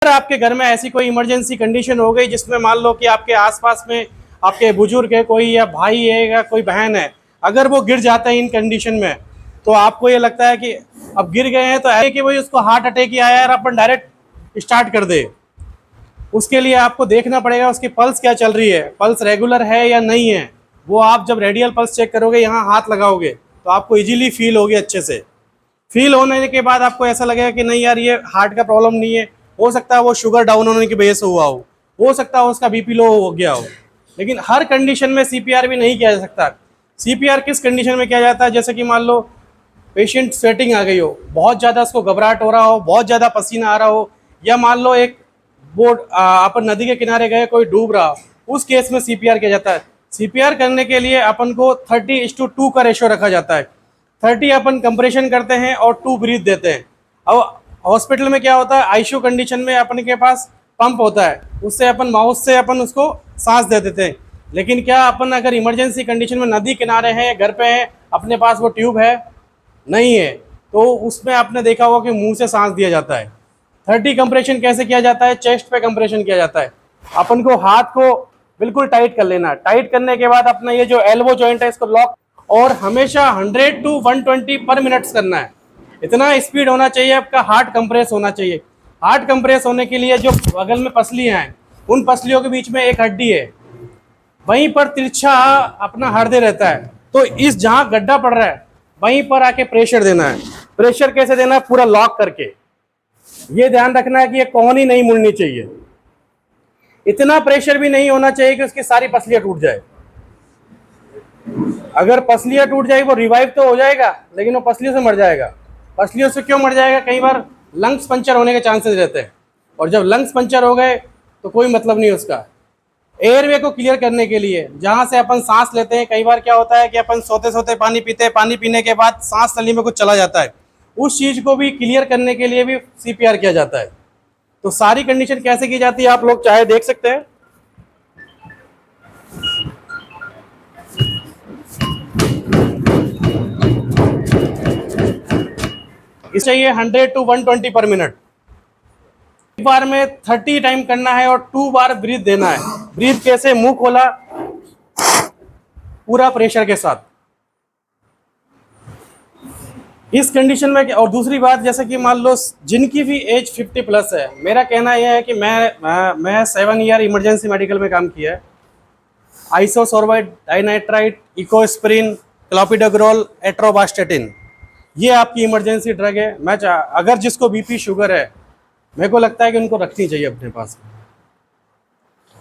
अगर आपके घर में ऐसी कोई इमरजेंसी कंडीशन हो गई जिसमें मान लो कि आपके आसपास में आपके बुजुर्ग है कोई, या भाई है, या कोई बहन है, अगर वो गिर जाता है इन कंडीशन में, तो आपको ये लगता है कि अब गिर गए हैं तो है कि भाई उसको हार्ट अटैक ही आया और अपन डायरेक्ट स्टार्ट कर दे। उसके लिए आपको देखना पड़ेगा उसकी पल्स क्या चल रही है, पल्स रेगुलर है या नहीं है। वो आप जब रेडियल पल्स चेक करोगे, यहाँ हाथ लगाओगे, तो आपको इजीली फील होगी। अच्छे से फील होने के बाद आपको ऐसा लगेगा कि नहीं यार ये हार्ट का प्रॉब्लम नहीं है, हो सकता है वो शुगर डाउन होने की वजह से हुआ हो सकता है उसका बीपी लो हो गया हो। लेकिन हर कंडीशन में सीपीआर भी नहीं किया जा सकता। सीपीआर किस कंडीशन में किया जाता है, जैसे कि मान लो पेशेंट स्वेटिंग आ गई हो, बहुत ज़्यादा उसको घबराहट हो रहा हो, बहुत ज़्यादा पसीना आ रहा हो, या मान लो एक बोट अपन नदी के किनारे गए, कोई डूब रहा हो, उस केस में सीपीआर किया जाता है। सीपीआर करने के लिए अपन को 30:2 का रेशो रखा जाता है। 30 अपन कंप्रेशन करते हैं और 2 ब्रीथ देते हैं। अब हॉस्पिटल में क्या होता है, आईसीयू कंडीशन में अपन के पास पंप होता है, उससे अपन माउथ से अपन उसको सांस दे देते हैं। लेकिन क्या अपन अगर इमरजेंसी कंडीशन में नदी किनारे हैं, घर पे हैं, अपने पास वो ट्यूब है नहीं है, तो उसमें आपने देखा होगा कि मुंह से सांस दिया जाता है। 30 कंप्रेशन कैसे किया जाता है, चेस्ट पे कंप्रेशन किया जाता है। अपन को हाथ को बिल्कुल टाइट कर लेना, टाइट करने के बाद अपना ये जो एल्बो जॉइंट है इसको लॉक, और हमेशा 100 to 120 पर मिनट्स करना है। इतना स्पीड होना चाहिए, आपका हार्ट कंप्रेस होना चाहिए। हार्ट कंप्रेस होने के लिए जो बगल में पसलियाँ हैं, उन पसलियों के बीच में एक हड्डी है, वहीं पर तिरछा अपना हृदय रहता है। तो इस जहाँ गड्ढा पड़ रहा है वहीं पर आके प्रेशर देना है। प्रेशर कैसे देना है, पूरा लॉक करके। ये ध्यान रखना है कि ये कोहनी नहीं मुड़नी चाहिए। इतना प्रेशर भी नहीं होना चाहिए कि उसकी सारी पसलियां टूट जाए। अगर पसलियां टूट जाएगी वो रिवाइव तो हो जाएगा, लेकिन वो पसलियों से मर जाएगा। पसलियों से क्यों मर जाएगा, कई बार लंग्स पंचर होने के चांसेस रहते हैं, और जब लंग्स पंचर हो गए तो कोई मतलब नहीं उसका। एयरवे को क्लियर करने के लिए जहाँ से अपन सांस लेते हैं, कई बार क्या होता है कि अपन सोते सोते पानी पीते हैं, पानी पीने के बाद सांस नली में कुछ चला जाता है, उस चीज़ को भी क्लियर करने के लिए भी सीपीआर किया जाता है। तो सारी कंडीशन कैसे की जाती है आप लोग चाहे देख सकते हैं। इस चाहिए 100 to 120 पर मिनट। एक बार में 30 टाइम करना है और 2 बार ब्रीथ देना है। ब्रीथ कैसे, मुंह खोला, पूरा प्रेशर के साथ। इस कंडीशन में और दूसरी बात, जैसे कि मान लो जिनकी भी एज 50+ है, मेरा कहना यह है कि मैं 7 ईयर इमरजेंसी मेडिकल में काम किया है। आइसोसोर्बाइड डाइनाइट्राइट, इकोस्प्रिन, क्लोपिडोग्रोल, एट्रोबास्टेटिन, ये आपकी इमरजेंसी ड्रग है। अगर जिसको बीपी शुगर है, मेरे को लगता है कि उनको रखनी चाहिए अपने पास।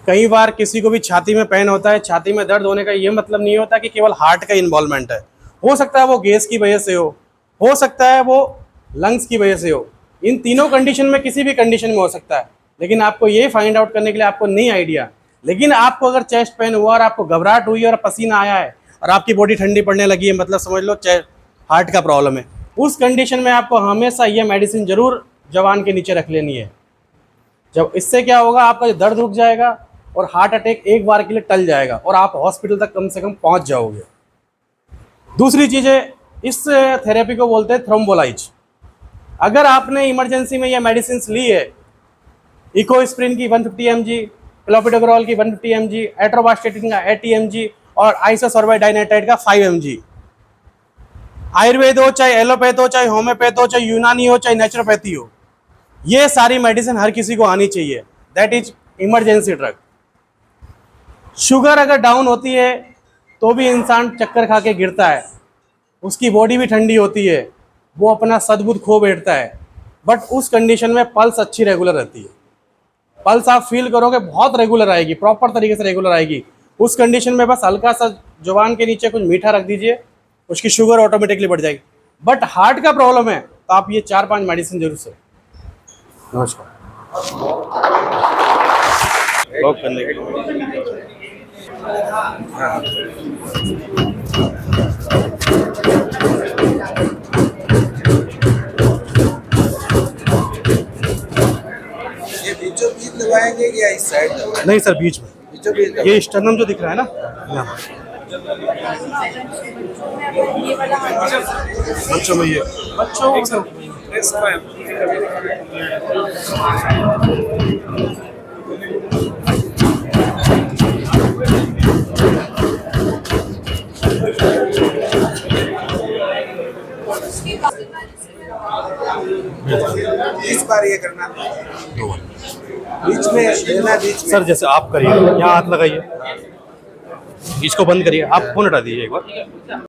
कई बार किसी को भी छाती में पेन होता है, छाती में दर्द होने का ये मतलब नहीं होता कि केवल हार्ट का इन्वॉल्वमेंट है। हो सकता है वो गैस की वजह से हो सकता है वो लंग्स की वजह से हो। इन तीनों कंडीशन में किसी भी कंडीशन में हो सकता है, लेकिन आपको ये फाइंड आउट करने के लिए आपको नहीं आइडिया। लेकिन आपको अगर चेस्ट पेन हुआ और आपको घबराहट हुई और पसीना आया है और आपकी बॉडी ठंडी पड़ने लगी है, मतलब समझ लो हार्ट का प्रॉब्लम है। उस कंडीशन में आपको हमेशा ये मेडिसिन जरूर जवान के नीचे रख लेनी है। जब इससे क्या होगा, आपका दर्द रुक जाएगा और हार्ट अटैक एक बार के लिए टल जाएगा और आप हॉस्पिटल तक कम से कम पहुंच जाओगे। दूसरी चीज़ है, इस थेरेपी को बोलते हैं थ्रोम्बोलाइज। अगर आपने इमरजेंसी में ये मेडिसिन ली है, इकोस्प्रिन की 150 mg, क्लोपिडोग्रोल की 150 mg, एट्रोबास्टेटिन का 80 mg और आइसोसोर्बाइड डाइनाइट्राइट का 5 mg, आयुर्वेद हो, चाहे एलोपैथ हो, चाहे होम्योपैथ हो, चाहे यूनानी हो, चाहे नेचुरोपैथी हो, ये सारी मेडिसिन हर किसी को आनी चाहिए। That is emergency drug. Sugar अगर डाउन होती है तो भी इंसान चक्कर खा के गिरता है, उसकी बॉडी भी ठंडी होती है, वो अपना सद्बुद्ध खो बैठता है, बट उस कंडीशन में पल्स अच्छी रेगुलर रहती है। पल्स आप फील करोगे बहुत रेगुलर आएगी, प्रॉपर तरीके से रेगुलर आएगी। उस कंडीशन में बस हल्का सा जुबान के नीचे कुछ मीठा रख दीजिए, उसकी शुगर ऑटोमेटिकली बढ़ जाएगी। बट हार्ट का प्रॉब्लम है तो आप ये 4-5 मेडिसिन जरूर से। नमस्कार। लॉक करने के लिए ये बीचों बीच दबाएंगे या इस साइड दबाएंगे? नहीं सर, बीच में। बीचों बीच ये स्टर्नम जो दिख रहा है ना, यहाँ बच्चों में, ये बच्चों इस बार ये करना बीच में लेना, बीच में सर जैसे आप करिए, यहाँ हाथ लगाइए, इसको बंद करिए, आप फोन हटा दीजिए एक बार।